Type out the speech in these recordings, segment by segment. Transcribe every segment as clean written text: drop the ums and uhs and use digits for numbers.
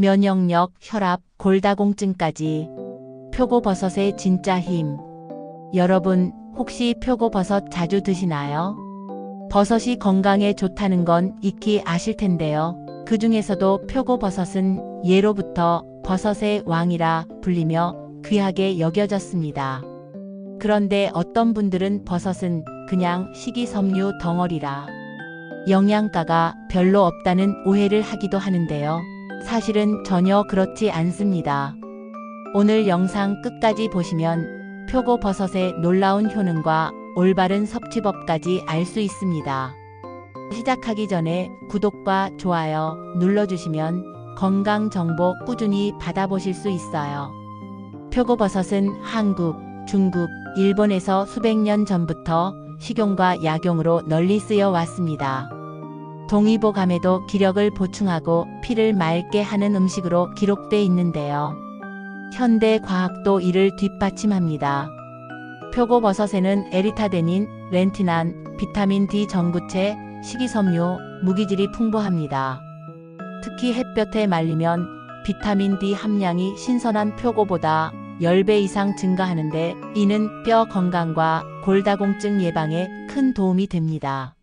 면역력, 혈압, 골다공증까지. 표고버섯의 진짜 힘. 여러분, 혹시 표고버섯 자주 드시나요? 버섯이 건강에 좋다는 건 익히 아실 텐데요. 그 중에서도 표고버섯은 예로부터 버섯의 왕이라 불리며 귀하게 여겨졌습니다. 그런데 어떤 분들은 버섯은 그냥 식이섬유 덩어리라 영양가가 별로 없다는 오해를 하기도 하는데요. 사실은 전혀 그렇지 않습니다. 오늘 영상 끝까지 보시면 표고버섯의 놀라운 효능과 올바른 섭취법까지 알 수 있습니다. 시작하기 전에 구독과 좋아요 눌러주시면 건강 정보 꾸준히 받아보실 수 있어요. 표고버섯은 한국, 중국, 일본에서 수백 년 전부터 식용과 약용으로 널리 쓰여 왔습니다. 동의보감에도 기력을 보충하고 피를 맑게 하는 음식으로 기록돼 있는데요. 현대 과학도 이를 뒷받침합니다. 표고버섯에는 에리타데닌, 렌티난, 비타민 D 전구체, 식이섬유, 무기질이 풍부합니다. 특히 햇볕에 말리면 비타민 D 함량이 신선한 표고보다 10배 이상 증가하는데 이는 뼈 건강과 골다공증 예방에 큰 도움이 됩니다.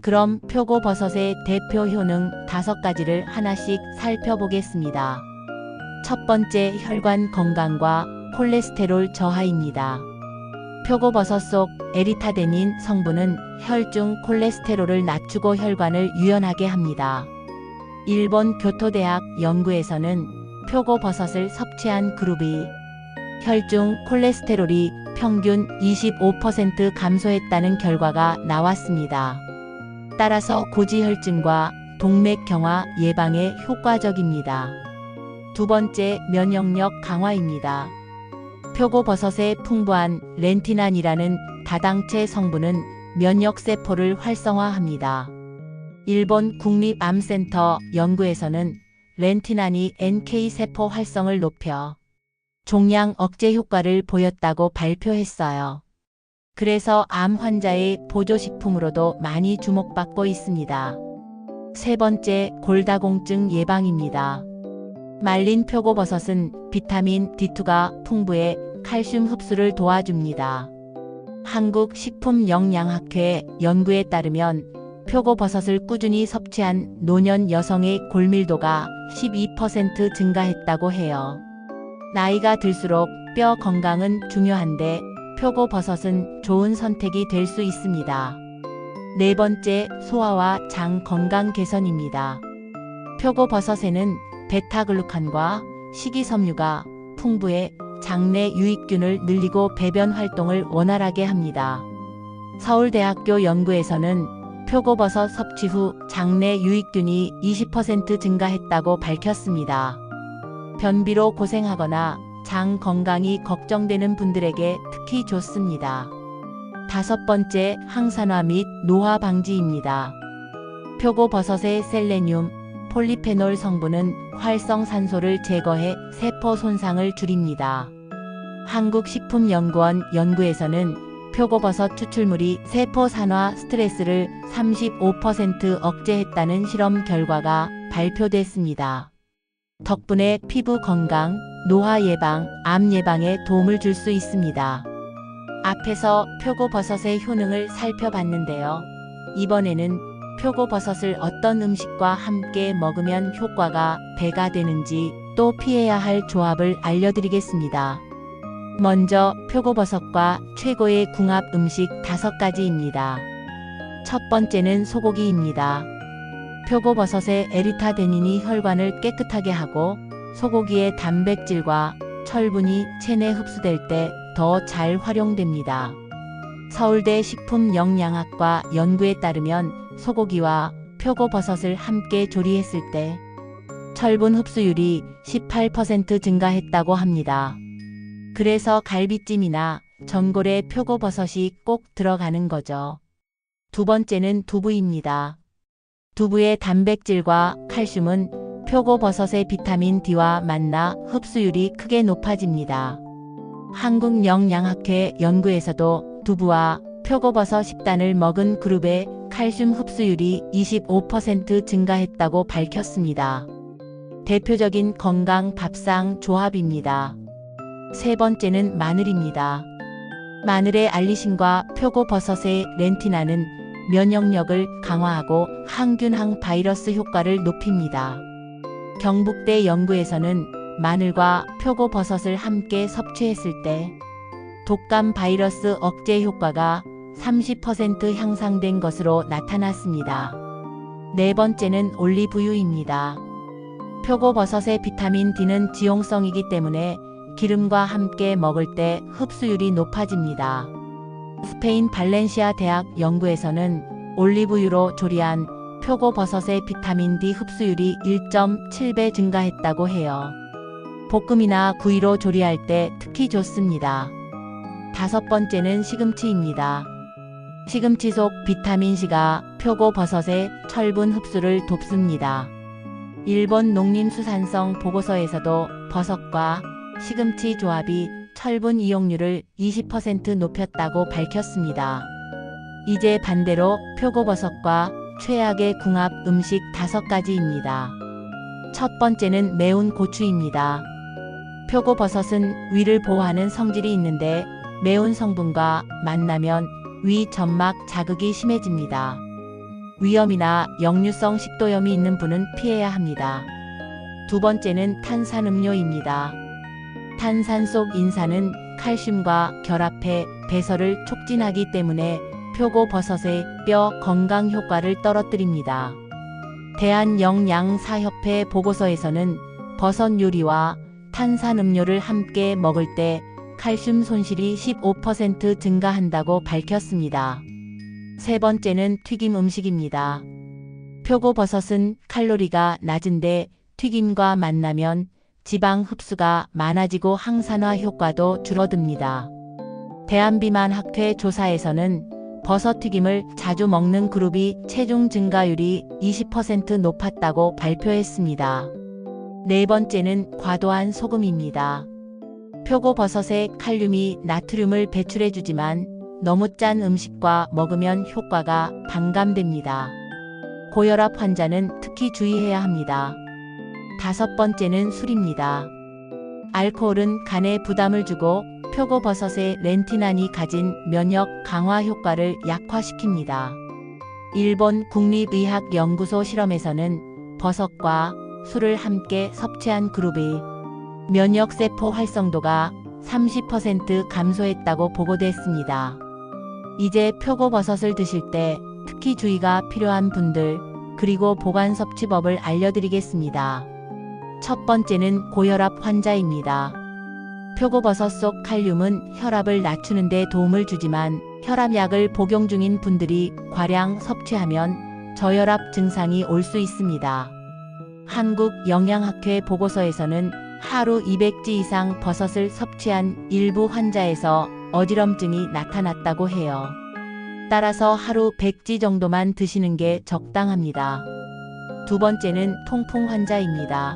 그럼 표고버섯의 대표 효능 5가지를 하나씩 살펴보겠습니다. 첫 번째, 혈관 건강과 콜레스테롤 저하입니다. 표고버섯 속 에리타데닌 성분은 혈중 콜레스테롤을 낮추고 혈관을 유연하게 합니다. 일본 교토대학 연구에서는 표고버섯을 섭취한 그룹이 혈중 콜레스테롤이 평균 25% 감소했다는 결과가 나왔습니다. 따라서 고지혈증과 동맥경화 예방에 효과적입니다. 두 번째, 면역력 강화입니다. 표고버섯의 풍부한 렌티난이라는 다당체 성분은 면역세포를 활성화합니다. 일본 국립암센터 연구에서는 렌티난이 NK세포 활성을 높여 종양 억제 효과를 보였다고 발표했어요. 그래서 암 환자의 보조식품으로도 많이 주목받고 있습니다. 세 번째, 골다공증 예방입니다. 말린 표고버섯은 비타민 D2가 풍부해 칼슘 흡수를 도와줍니다. 한국식품영양학회 연구에 따르면 표고버섯을 꾸준히 섭취한 노년 여성의 골밀도가 12% 증가했다고 해요. 나이가 들수록 뼈 건강은 중요한데 표고버섯은 좋은 선택이 될 수 있습니다. 네 번째, 소화와 장 건강 개선입니다. 표고버섯에는 베타글루칸과 식이섬유가 풍부해 장내 유익균을 늘리고 배변 활동을 원활하게 합니다. 서울대학교 연구에서는 표고버섯 섭취 후 장내 유익균이 20% 증가했다고 밝혔습니다. 변비로 고생하거나 장 건강이 걱정되는 분들에게 특히 좋습니다. 다섯 번째, 항산화 및 노화 방지입니다. 표고버섯의 셀레늄, 폴리페놀 성분은 활성산소를 제거해 세포 손상을 줄입니다. 한국식품연구원 연구에서는 표고버섯 추출물이 세포 산화 스트레스를 35% 억제했다는 실험 결과가 발표됐습니다. 덕분에 피부 건강, 노화 예방, 암 예방에 도움을 줄 수 있습니다. 앞에서 표고버섯의 효능을 살펴봤는데요. 이번에는 표고버섯을 어떤 음식과 함께 먹으면 효과가 배가 되는지 또 피해야 할 조합을 알려드리겠습니다. 먼저 표고버섯과 최고의 궁합 음식 5가지입니다. 첫 번째는 소고기입니다. 표고버섯의 에리타데닌이 혈관을 깨끗하게 하고 소고기의 단백질과 철분이 체내 흡수될 때 더 잘 활용됩니다. 서울대 식품영양학과 연구에 따르면 소고기와 표고버섯을 함께 조리했을 때 철분 흡수율이 18% 증가했다고 합니다. 그래서 갈비찜이나 전골에 표고버섯이 꼭 들어가는 거죠. 두 번째는 두부입니다. 두부의 단백질과 칼슘은 표고버섯의 비타민 D와 만나 흡수율이 크게 높아집니다. 한국영양학회 연구에서도 두부와 표고버섯 식단을 먹은 그룹의 칼슘 흡수율이 25% 증가했다고 밝혔습니다. 대표적인 건강 밥상 조합입니다. 세 번째는 마늘입니다. 마늘의 알리신과 표고버섯의 렌티나는 면역력을 강화하고 항균 항바이러스 효과를 높입니다. 경북대 연구에서는 마늘과 표고버섯을 함께 섭취했을 때 독감 바이러스 억제 효과가 30% 향상된 것으로 나타났습니다. 네 번째는 올리브유입니다. 표고버섯의 비타민 D는 지용성이기 때문에 기름과 함께 먹을 때 흡수율이 높아집니다. 스페인 발렌시아 대학 연구에서는 올리브유로 조리한 표고버섯의 비타민 D 흡수율이 1.7배 증가했다고 해요. 볶음이나 구이로 조리할 때 특히 좋습니다. 다섯 번째는 시금치입니다. 시금치 속 비타민C가 표고버섯의 철분 흡수를 돕습니다. 일본 농림수산성 보고서에서도 버섯과 시금치 조합이 철분 이용률을 20% 높였다고 밝혔습니다. 이제 반대로 표고버섯과 최악의 궁합 음식 5가지입니다. 첫 번째는 매운 고추입니다. 표고버섯은 위를 보호하는 성질이 있는데 매운 성분과 만나면 위 점막 자극이 심해집니다. 위염이나 역류성 식도염이 있는 분은 피해야 합니다. 두 번째는 탄산음료입니다. 탄산 속 인산은 칼슘과 결합해 배설을 촉진하기 때문에 표고버섯의 뼈 건강 효과를 떨어뜨립니다. 대한영양사협회 보고서에서는 버섯 요리와 탄산음료를 함께 먹을 때 칼슘 손실이 15% 증가한다고 밝혔습니다. 세 번째는 튀김 음식입니다. 표고버섯은 칼로리가 낮은데 튀김과 만나면 지방 흡수가 많아지고 항산화 효과도 줄어듭니다. 대한비만학회 조사에서는 버섯튀김을 자주 먹는 그룹이 체중 증가율이 20% 높았다고 발표했습니다. 네 번째는 과도한 소금입니다. 표고버섯의 칼륨이 나트륨을 배출해주지만 너무 짠 음식과 먹으면 효과가 반감됩니다. 고혈압 환자는 특히 주의해야 합니다. 다섯 번째는 술입니다. 알코올은 간에 부담을 주고 표고버섯의 렌티난이 가진 면역 강화 효과를 약화시킵니다. 일본 국립의학연구소 실험에서는 버섯과 술을 함께 섭취한 그룹이 면역세포 활성도가 30% 감소했다고 보고됐습니다. 이제 표고버섯을 드실 때 특히 주의가 필요한 분들 그리고 보관 섭취법을 알려드리겠습니다. 첫 번째는 고혈압 환자입니다. 표고버섯 속 칼륨은 혈압을 낮추는 데 도움을 주지만 혈압약을 복용 중인 분들이 과량 섭취하면 저혈압 증상이 올 수 있습니다. 한국영양학회 보고서에서는 하루 200지 이상 버섯을 섭취한 일부 환자에서 어지럼증이 나타났다고 해요. 따라서 하루 100지 정도만 드시는 게 적당합니다. 두 번째는 통풍 환자입니다.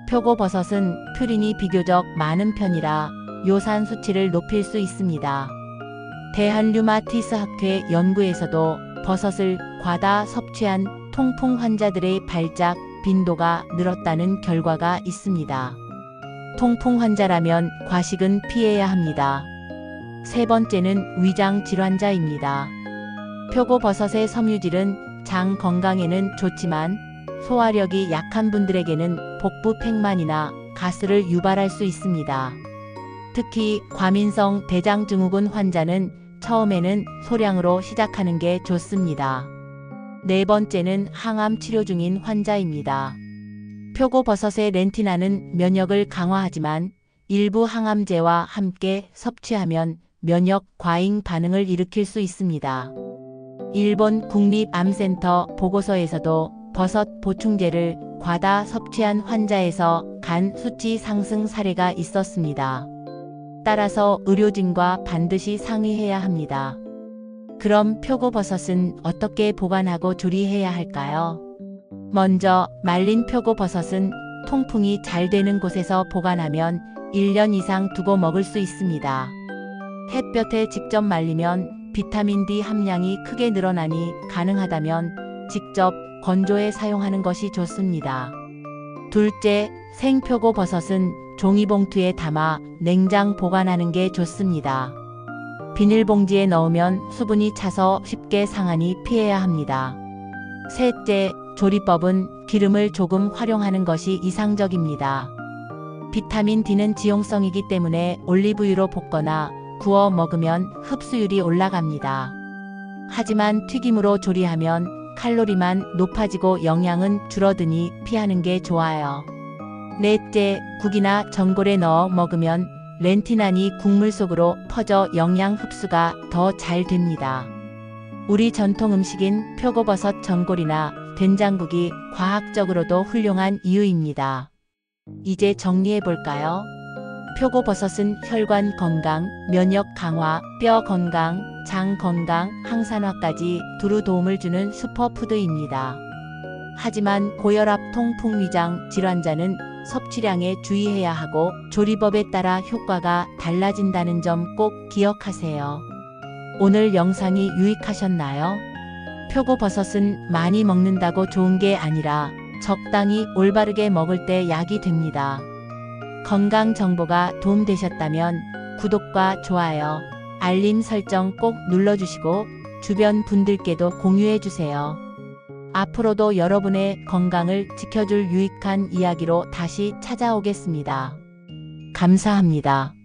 표고버섯은 퓨린이 비교적 많은 편이라 요산 수치를 높일 수 있습니다. 대한류마티스학회 연구에서도 버섯을 과다 섭취한 통풍 환자들의 발작 빈도가 늘었다는 결과가 있습니다. 통풍 환자라면 과식은 피해야 합니다. 세 번째는 위장 질환자입니다. 표고버섯의 섬유질은 장 건강에는 좋지만 소화력이 약한 분들에게는 복부 팽만이나 가스를 유발할 수 있습니다. 특히 과민성 대장증후군 환자는 처음에는 소량으로 시작하는 게 좋습니다. 네 번째는 항암 치료 중인 환자입니다. 표고버섯의 렌티나는 면역을 강화하지만 일부 항암제와 함께 섭취하면 면역 과잉 반응을 일으킬 수 있습니다. 일본 국립암센터 보고서에서도 버섯 보충제를 과다 섭취한 환자에서 간 수치 상승 사례가 있었습니다. 따라서 의료진과 반드시 상의해야 합니다. 그럼 표고버섯은 어떻게 보관하고 조리해야 할까요? 먼저 말린 표고버섯은 통풍이 잘 되는 곳에서 보관하면 1년 이상 두고 먹을 수 있습니다. 햇볕에 직접 말리면 비타민 D 함량이 크게 늘어나니 가능하다면 직접 건조해 사용하는 것이 좋습니다. 둘째, 생표고버섯은 종이봉투에 담아 냉장 보관하는 게 좋습니다. 비닐봉지에 넣으면 수분이 차서 쉽게 상하니 피해야 합니다. 셋째, 조리법은 기름을 조금 활용하는 것이 이상적입니다. 비타민 D는 지용성이기 때문에 올리브유로 볶거나 구워 먹으면 흡수율이 올라갑니다. 하지만 튀김으로 조리하면 칼로리만 높아지고 영양은 줄어드니 피하는 게 좋아요. 넷째, 국이나 전골에 넣어 먹으면 렌틴안이 국물 속으로 퍼져 영양 흡수가 더 잘 됩니다. 우리 전통 음식인 표고버섯 전골이나 된장국이 과학적으로도 훌륭한 이유입니다. 이제 정리해 볼까요? 표고버섯은 혈관 건강, 면역 강화, 뼈 건강, 장 건강, 항산화까지 두루 도움을 주는 슈퍼푸드입니다. 하지만 고혈압, 통풍, 위장 질환자는 섭취량에 주의해야 하고 조리법에 따라 효과가 달라진다는 점 꼭 기억하세요. 오늘 영상이 유익하셨나요? 표고버섯은 많이 먹는다고 좋은 게 아니라 적당히 올바르게 먹을 때 약이 됩니다. 건강 정보가 도움되셨다면 구독과 좋아요, 알림 설정 꼭 눌러주시고 주변 분들께도 공유해주세요. 앞으로도 여러분의 건강을 지켜줄 유익한 이야기로 다시 찾아오겠습니다. 감사합니다.